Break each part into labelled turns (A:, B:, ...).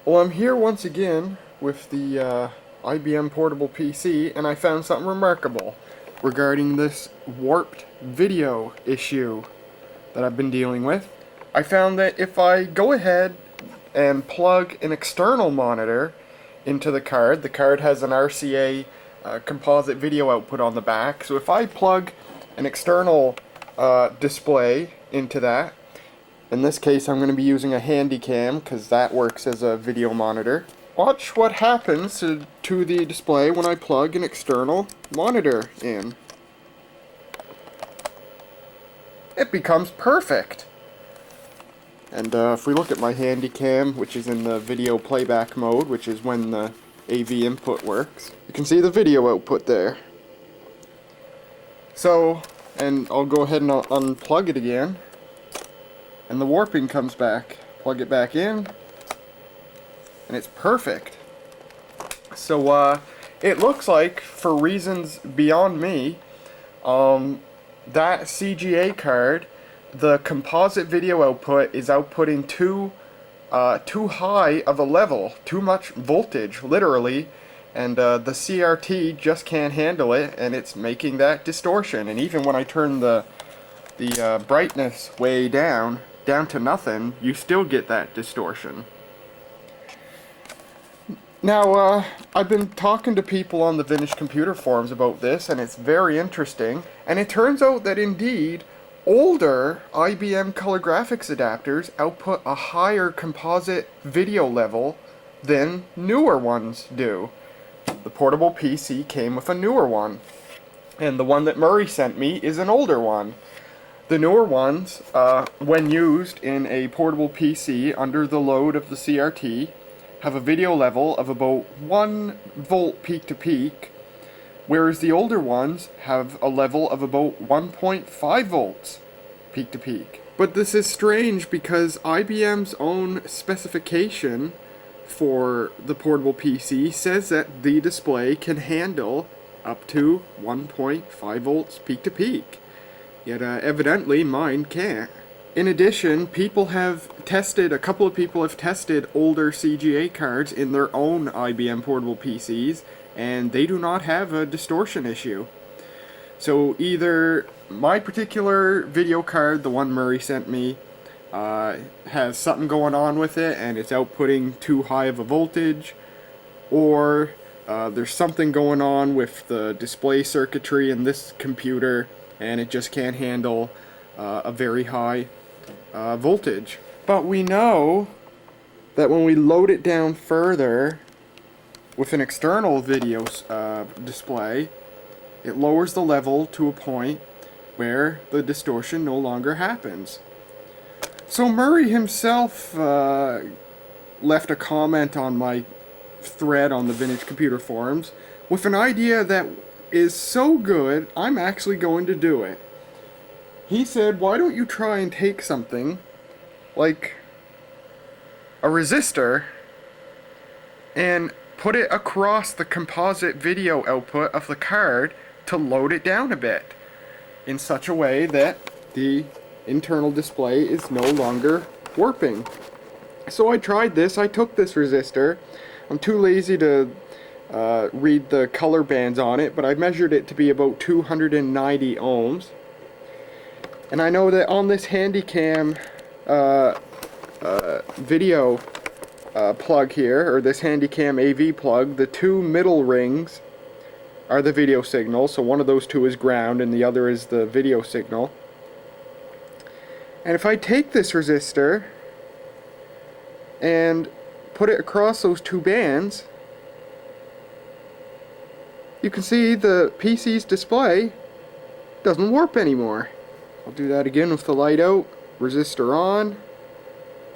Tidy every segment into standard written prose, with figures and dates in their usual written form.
A: Well, I'm here once again with the IBM Portable PC, and I found something remarkable regarding this warped video issue that I've been dealing with. I found that if I go ahead and plug an external monitor into the card has an RCA composite video output on the back, so if I plug an external display into that, in this case, I'm going to be using a Handycam because that works as a video monitor. Watch what happens to the display when I plug an external monitor in. It becomes perfect. And if we look at my Handycam, which is in the video playback mode, which is when the AV input works, you can see the video output there. So, and I'll go ahead and unplug it again. And the warping comes back. Plug it back in, and it's perfect. So it looks like, for reasons beyond me, that CGA card, the composite video output is outputting too high of a level, too much voltage, literally, and the CRT just can't handle it, and it's making that distortion. And even when I turn the brightness way down to nothing, you still get that distortion. Now, I've been talking to people on the Vintage Computer forums about this, and it's very interesting. And it turns out that indeed, older IBM color graphics adapters output a higher composite video level than newer ones do. The Portable PC came with a newer one, and the one that Murray sent me is an older one. The newer ones, when used in a portable PC under the load of the CRT, have a video level of about 1 volt peak to peak, whereas the older ones have a level of about 1.5 volts peak to peak. But this is strange because IBM's own specification for the portable PC says that the display can handle up to 1.5 volts peak to peak. Yet evidently mine can't. In addition, a couple of people have tested older CGA cards in their own IBM portable PCs, and they do not have a distortion issue. So either my particular video card, the one Murray sent me, has something going on with it and it's outputting too high of a voltage, or there's something going on with the display circuitry in this computer and it just can't handle a very high voltage. But we know that when we load it down further with an external video display, it lowers the level to a point where the distortion no longer happens. So Murray himself left a comment on my thread on the Vintage Computer forums with an idea that is so good, I'm actually going to do it. He said, why don't you try and take something like a resistor and put it across the composite video output of the card to load it down a bit in such a way that the internal display is no longer warping. So I tried this. I took this resistor. I'm too lazy to read the color bands on it, but I measured it to be about 290 ohms. And I know that on this Handycam video plug here, or this Handycam AV plug, the two middle rings are the video signal, so one of those two is ground and the other is the video signal. And if I take this resistor and put it across those two bands, you can see the PC's display doesn't warp anymore. I'll do that again with the light out, resistor on,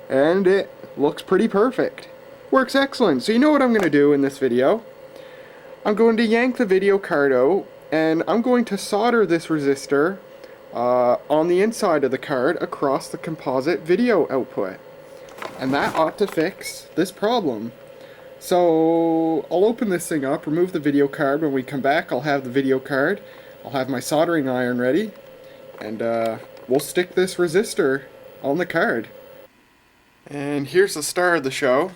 A: and it looks pretty perfect. Works excellent. So you know what I'm going to do in this video? I'm going to yank the video card out, and I'm going to solder this resistor on the inside of the card across the composite video output. And that ought to fix this problem. So I'll open this thing up, remove the video card. When we come back, I'll have the video card. I'll have my soldering iron ready, and we'll stick this resistor on the card. And here's the star of the show.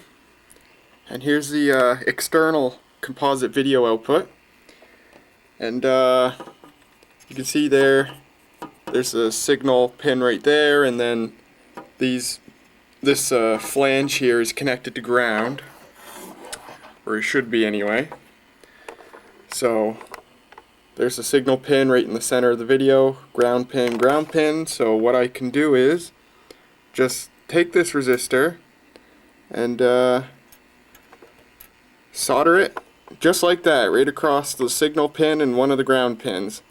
A: And here's the external composite video output. And you can see there's a signal pin right there, and then this flange here is connected to ground, or it should be anyway. So there's a signal pin right in the center of the video, ground pin, ground pin. So what I can do is just take this resistor and solder it just like that, right across the signal pin and one of the ground pins.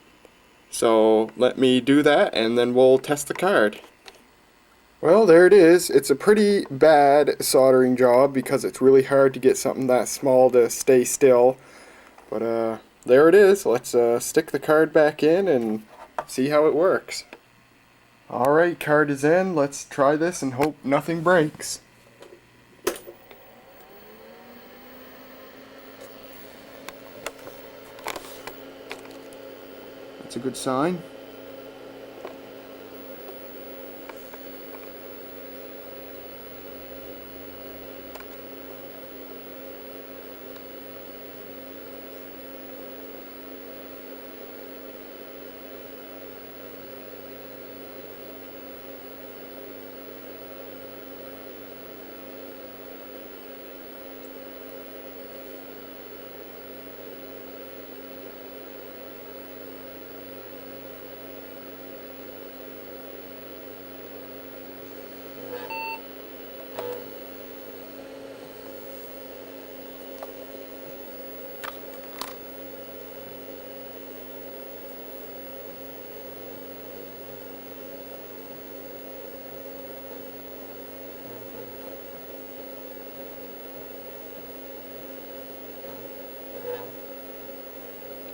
A: So let me do that and then we'll test the card. Well, there it is. It's a pretty bad soldering job because it's really hard to get something that small to stay still. But there it is. Let's stick the card back in and see how it works. Alright, card is in. Let's try this and hope nothing breaks. That's a good sign.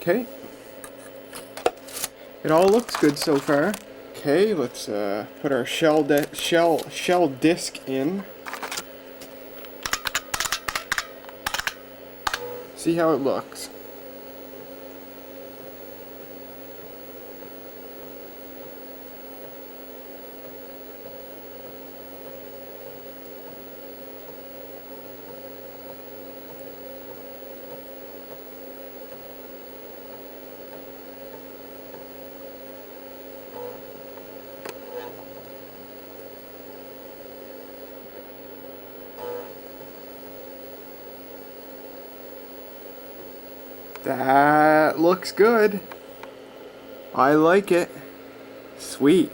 A: Okay, it all looks good so far. Okay, let's put our shell disc in. See how it looks. That looks good. I like it. Sweet.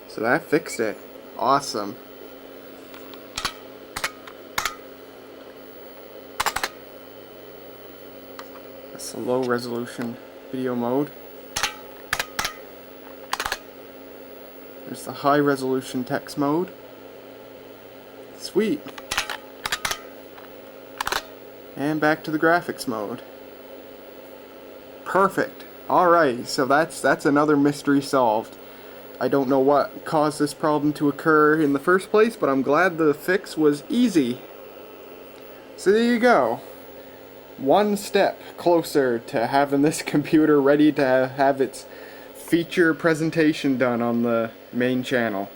A: So that fixed it. Awesome. That's the low resolution video mode. There's the high resolution text mode. Sweet. And back to the graphics mode. Perfect. Alright, so that's another mystery solved. I don't know what caused this problem to occur in the first place, but I'm glad the fix was easy. So there you go. One step closer to having this computer ready to have its feature presentation done on the main channel.